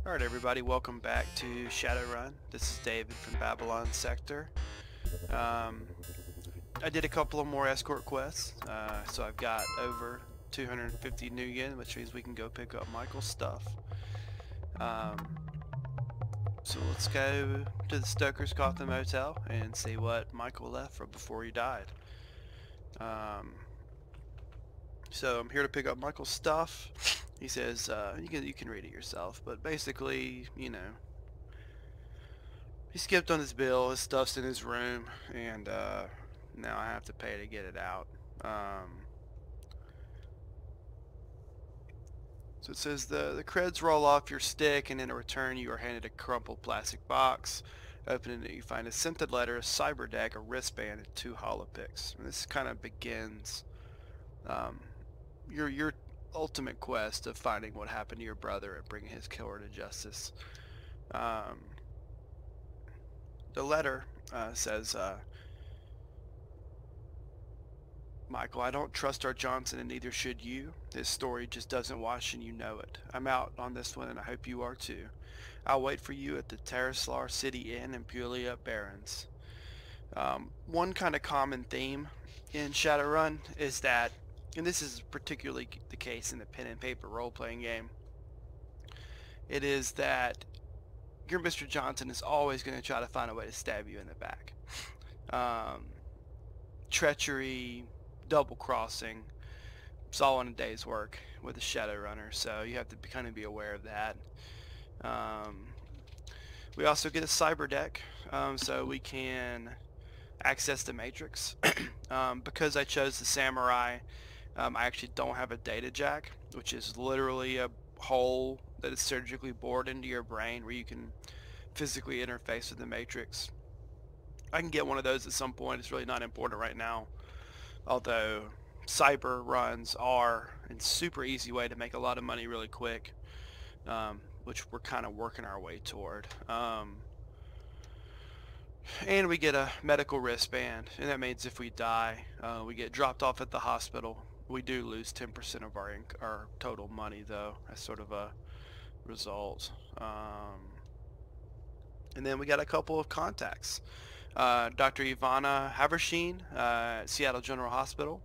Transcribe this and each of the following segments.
Alright everybody, welcome back to Shadowrun. This is David from Babylon Sector. I did a couple of more escort quests, so I've got over 250 new yen, which means we can go pick up Michael's stuff. So let's go to the Stoker's Coffin Motel and see what Michael left from before he died. So I'm here to pick up Michael's stuff. He says, you can read it yourself, but basically, you know, he skipped on his bill, his stuff's in his room, and now I have to pay to get it out. So it says the creds roll off your stick, and in return you are handed a crumpled plastic box. Opening it, you find a scented letter, a cyber deck, a wristband, and 2 holopicks. And this kind of begins your ultimate quest of finding what happened to your brother and bringing his killer to justice. The letter says, Michael, I don't trust our Johnson, and neither should you. His story just doesn't wash, and you know it. I'm out on this one, and I hope you are too. I'll wait for you at the Terraslar City Inn in Pulia Barrens. One kind of common theme in Shadowrun is that, and this is particularly the case in the pen and paper role-playing game, it is that your Mr. Johnson is always going to try to find a way to stab you in the back. Treachery, double-crossing, it's all in a day's work with a Shadowrunner, so you have to kind of be aware of that. We also get a cyber deck, so we can access the Matrix. Because I chose the Samurai, I actually don't have a data jack, which is literally a hole that is surgically bored into your brain where you can physically interface with the Matrix. I can get one of those at some point. It's really not important right now, although cyber runs are a super easy way to make a lot of money really quick, which we're kind of working our way toward. And we get a medical wristband, and that means if we die, we get dropped off at the hospital. We do lose 10% of our total money, though, as sort of a result. And then we got a couple of contacts. Dr. Ivana Haversheen at Seattle General Hospital,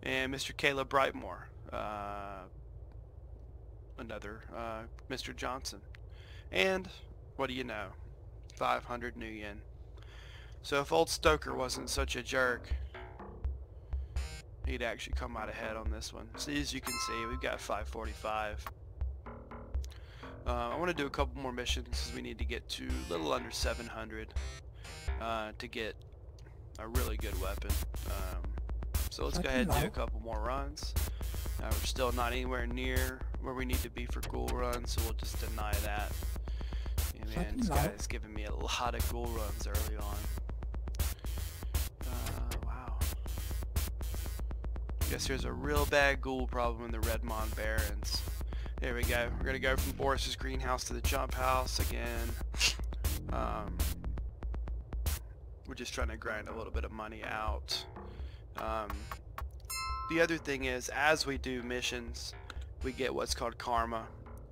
and Mr. Caleb Brightmore, another Mr. Johnson. And what do you know? 500 new yen. So if old Stoker wasn't such a jerk, he'd actually come out ahead on this one. So as you can see, we've got 545. I want to do a couple more missions because we need to get to a little under 700 to get a really good weapon. So let's go ahead and do a couple more runs. We're still not anywhere near where we need to be for ghoul runs, so we'll just deny that. Yeah, man, this guy's giving me a lot of ghoul runs early on. Wow. Guess there's a real bad ghoul problem in the Redmond Barrens. There we go. We're gonna go from Boris's greenhouse to the jump house again. We're just trying to grind a little bit of money out. The other thing is, as we do missions, we get what's called karma,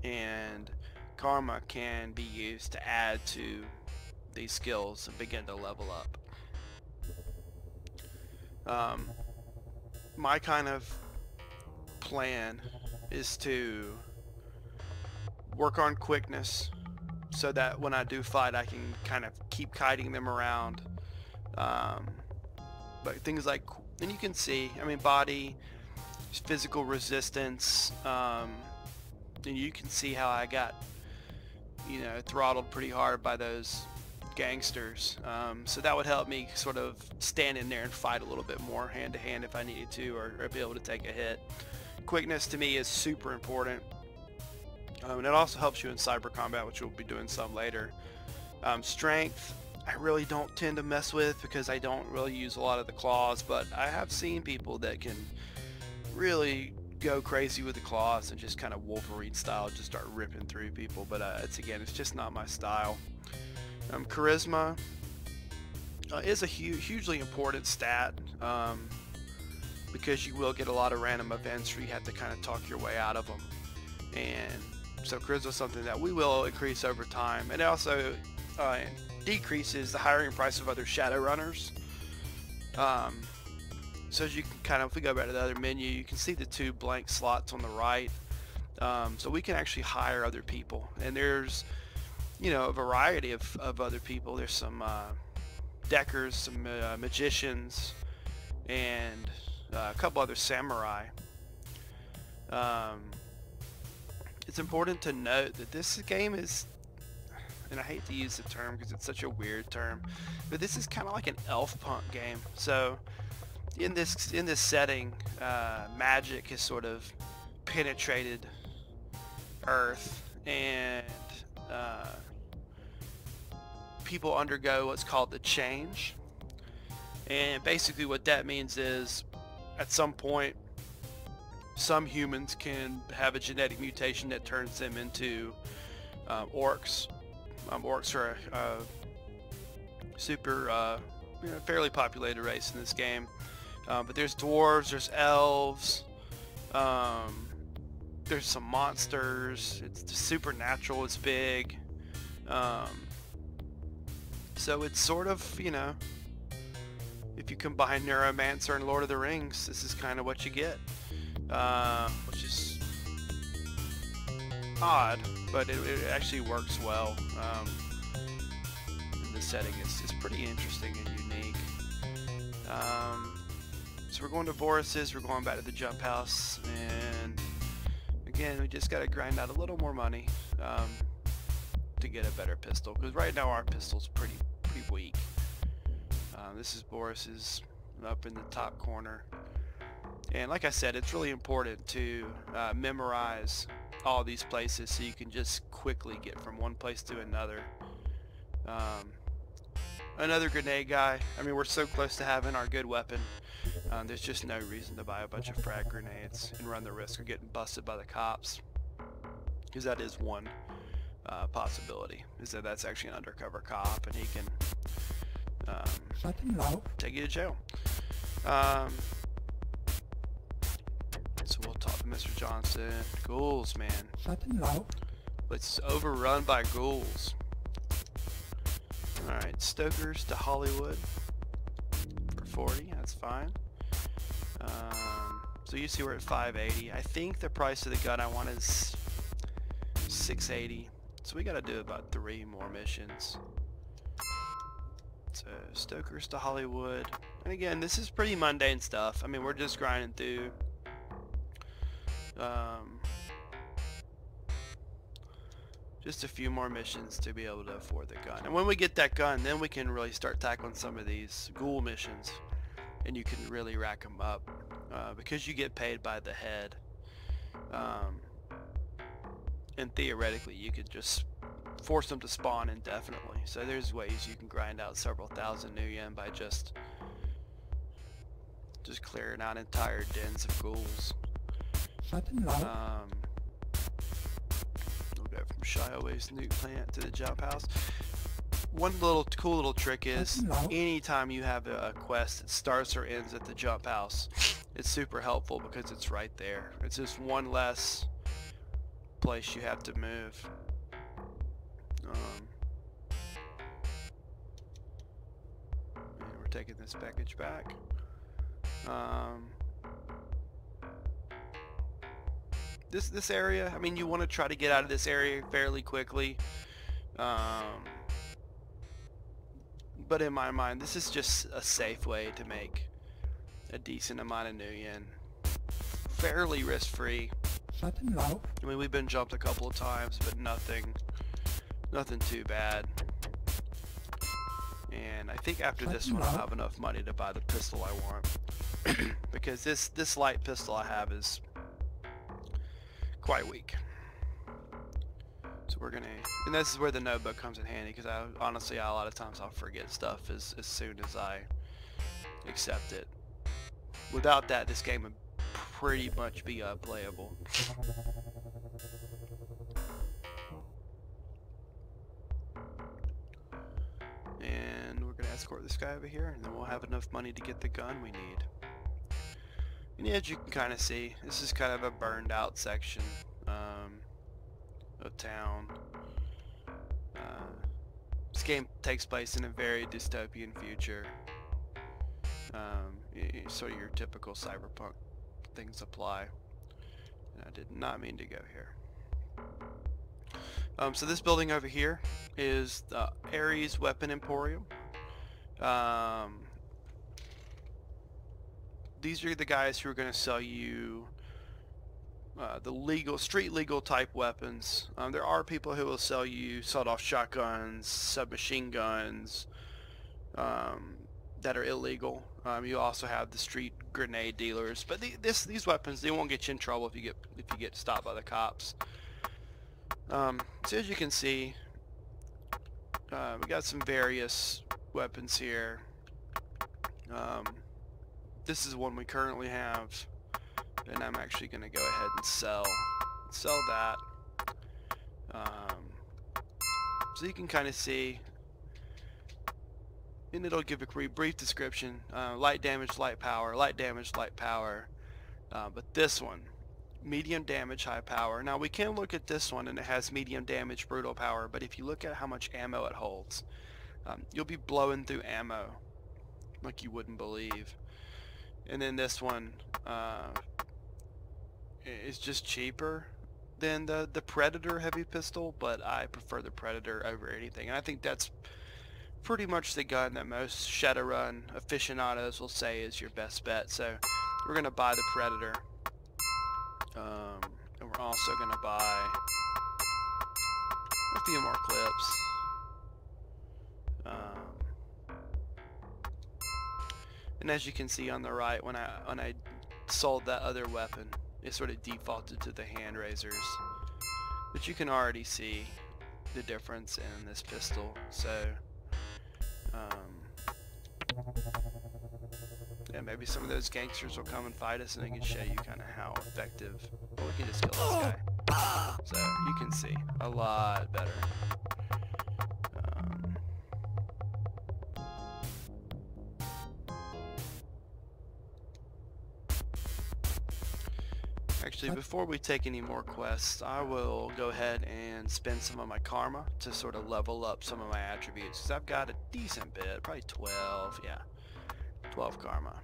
and karma can be used to add to these skills and begin to level up. My kind of plan is to work on quickness so that when I do fight I can kind of keep kiting them around. But things like, and you can see, I mean, body, physical resistance, and you can see how I got, you know, throttled pretty hard by those gangsters. So that would help me sort of stand in there and fight a little bit more hand to hand if I needed to, or be able to take a hit. Quickness to me is super important. And it also helps you in cyber combat, which we'll be doing some later. Strength, I really don't tend to mess with because I don't really use a lot of the claws, but I have seen people that can really go crazy with the claws and just kind of Wolverine style just start ripping through people, but it's just not my style. Charisma is a hugely important stat, because you will get a lot of random events where you have to kind of talk your way out of them, and So charisma is something that we will increase over time, and it also decreases the hiring price of other Shadowrunners. So as you can kind of, if we go back to the other menu, you can see the 2 blank slots on the right. So we can actually hire other people, and there's, you know, a variety of other people. There's some deckers, some magicians, and a couple other samurai. It's important to note that this game is, and I hate to use the term because it's such a weird term, but this is kind of like an elf punk game. So in this setting, magic has sort of penetrated Earth, and people undergo what's called the change. And basically what that means is, at some point, some humans can have a genetic mutation that turns them into orcs. Orcs are a super, fairly populated race in this game. But there's dwarves, there's elves, there's some monsters. It's supernatural, it's big. So it's sort of, you know, if you combine Neuromancer and Lord of the Rings, this is kind of what you get. Which is odd, but it actually works well. In this setting, it's pretty interesting and unique. So we're going to Boris's, we're going back to the jump house, and again, we just got to grind out a little more money to get a better pistol, because right now our pistol's pretty weak. This is Boris's up in the top corner. And like I said, it's really important to memorize all these places so you can just quickly get from one place to another. Another grenade guy. I mean, we're so close to having our good weapon. There's just no reason to buy a bunch of frag grenades and run the risk of getting busted by the cops. Because that is one possibility, is that that's actually an undercover cop and he can take you to jail. So we'll talk to Mr. Johnson. Ghouls, man. It's overrun by ghouls. Alright, Stokers to Hollywood for 40, that's fine. So you see we're at 580. I think the price of the gun I want is 680. So we gotta do about 3 more missions. So Stokers to Hollywood. And again, this is pretty mundane stuff. I mean, we're just grinding through just a few more missions to be able to afford the gun. And when we get that gun, then we can really start tackling some of these ghoul missions, and you can really rack them up because you get paid by the head. And theoretically you could just force them to spawn indefinitely. So there's ways you can grind out several thousand new yen by just clearing out entire dens of ghouls. We'll go from Shiaway's nuke plant to the jump house. One cool little trick is anytime you have a quest that starts or ends at the jump house, it's super helpful because it's right there. It's just one less place you have to move. And we're taking this package back. This area, I mean, you want to try to get out of this area fairly quickly. But in my mind, this is just a safe way to make a decent amount of new yen. Fairly risk-free. I mean, we've been jumped a couple of times, but nothing too bad. And I think after this one I'll have enough money to buy the pistol I want. Because this light pistol I have is quite weak. So we're gonna, and this is where the notebook comes in handy, because honestly a lot of times I'll forget stuff as soon as I accept it. Without that, this game would pretty much be unplayable. And we're gonna escort this guy over here, and then we'll have enough money to get the gun we need. And as you can kind of see, this is kind of a burned out section a town. This game takes place in a very dystopian future. Sort of your typical cyberpunk things apply. And I did not mean to go here. So this building over here is the Ares Weapon Emporium. These are the guys who are going to sell you the street legal type weapons. There are people who will sell you sawed-off shotguns, submachine guns that are illegal. You also have the street grenade dealers, but these weapons, they won't get you in trouble if you get stopped by the cops. So as you can see, we got some various weapons here. This is one we currently have, and I'm actually going to go ahead and sell that. So you can kind of see, and it'll give a brief description. Light damage, light power, light damage, light power. But this one, medium damage, high power. Now we can look at this one and it has medium damage, brutal power, but if you look at how much ammo it holds, you'll be blowing through ammo like you wouldn't believe. And then this one is just cheaper than the Predator heavy pistol, but I prefer the Predator over anything. And I think that's pretty much the gun that most Shadowrun aficionados will say is your best bet. So we're going to buy the Predator. And we're also going to buy a few more clips. And as you can see on the right, when I sold that other weapon, it sort of defaulted to the hand razors. But you can already see the difference in this pistol. So yeah, maybe some of those gangsters will come and fight us, and they can show you kind of how effective. Or we can just kill this guy. So you can see a lot better. Actually, before we take any more quests, I will go ahead and spend some of my karma to sort of level up some of my attributes. Because I've got a decent bit, probably 12, yeah. 12 karma.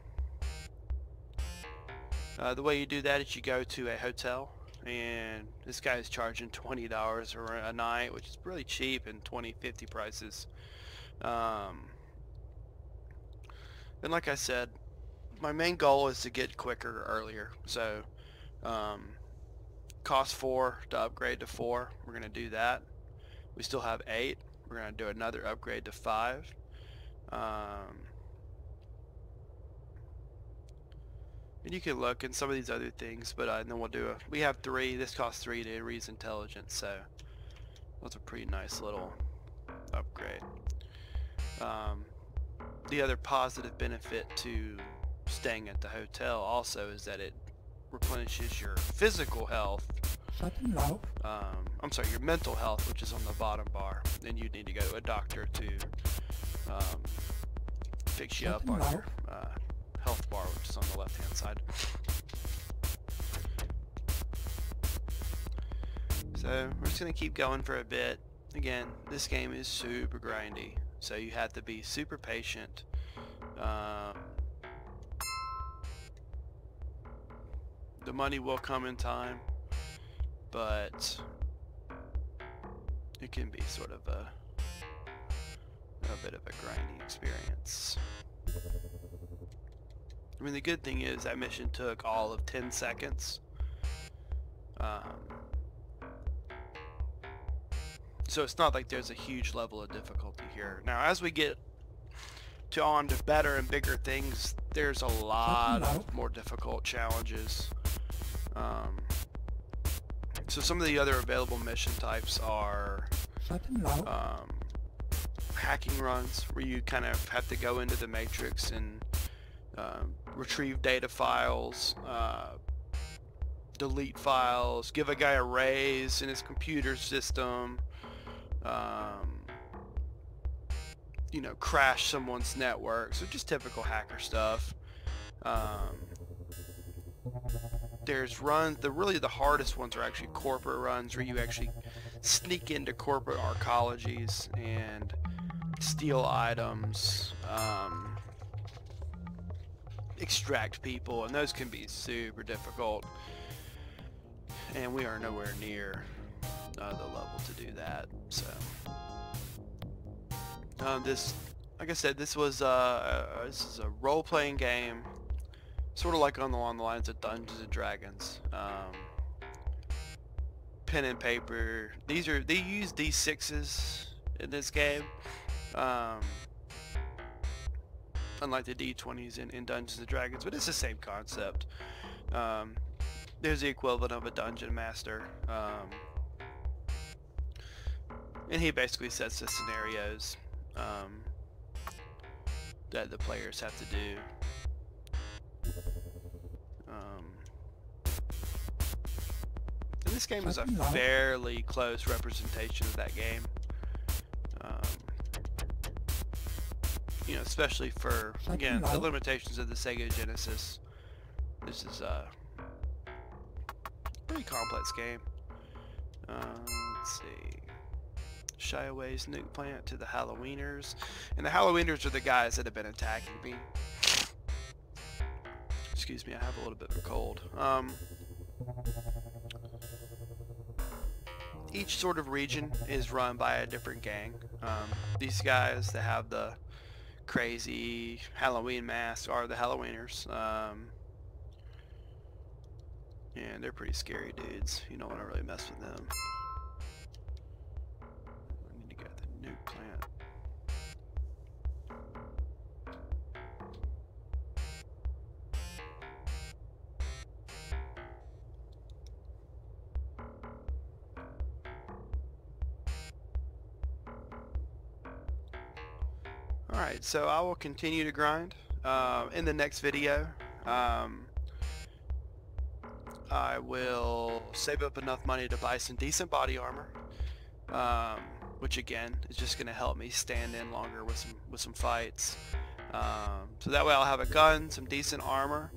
The way you do that is you go to a hotel, and this guy is charging $20 a night, which is really cheap in 2050 prices. And like I said, my main goal is to get quicker earlier. So cost 4 to upgrade to 4. We're going to do that. We still have 8. We're going to do another upgrade to 5. And you can look in some of these other things, but and then we have 3. This costs 3 to Ares Intelligence, so that's a pretty nice little upgrade. The other positive benefit to staying at the hotel also is that it replenishes your physical health. I'm sorry, your mental health, which is on the bottom bar. Then you need to go to a doctor to fix you up on your health bar, which is on the left hand side. So we're just going to keep going for a bit. Again, this game is super grindy, so you have to be super patient. The money will come in time, but it can be sort of a bit of a grinding experience. I mean, the good thing is that mission took all of 10 seconds. So it's not like there's a huge level of difficulty here. Now, as we get on to better and bigger things, there's a lot of more difficult challenges. So some of the other available mission types are hacking runs, where you kind of have to go into the matrix and retrieve data files, delete files, give a guy a raise in his computer system, you know, crash someone's network. So just typical hacker stuff. there's runs, really the hardest ones are actually corporate runs, where you actually sneak into corporate arcologies and steal items, extract people, and those can be super difficult, and we are nowhere near the level to do that. So this, like I said, this is a role-playing game, sort of like along the lines of Dungeons and Dragons. Pen and paper. They use D6s in this game, unlike the D20s in Dungeons and Dragons, but it's the same concept. There's the equivalent of a dungeon master, and he basically sets the scenarios that the players have to do. And this game is a fairly close representation of that game. You know, especially for, again, the limitations of the Sega Genesis. This is a pretty complex game. Let's see. Shy away's nuke plant to the Halloweeners. And the Halloweeners are the guys that have been attacking me. Excuse me, I have a little bit of a cold. Each sort of region is run by a different gang. These guys that have the crazy Halloween masks are the Halloweeners. And they're pretty scary dudes. You don't want to really mess with them. I need to get the nuke plant. Alright, so I will continue to grind in the next video. I will save up enough money to buy some decent body armor, which again is just going to help me stand in longer with some fights. So that way I'll have a gun, some decent armor,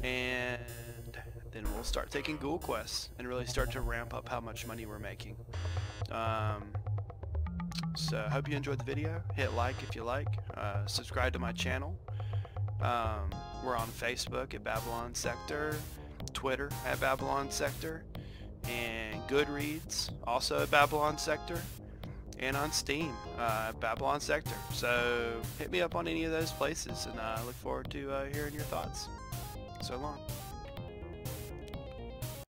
and then we'll start taking ghoul quests and really start to ramp up how much money we're making. So I hope you enjoyed the video. Hit like if you like. Subscribe to my channel. We're on Facebook at Babylon Sector, Twitter at Babylon Sector, and Goodreads also at Babylon Sector, and on Steam Babylon Sector. So hit me up on any of those places, and I look forward to hearing your thoughts. So long.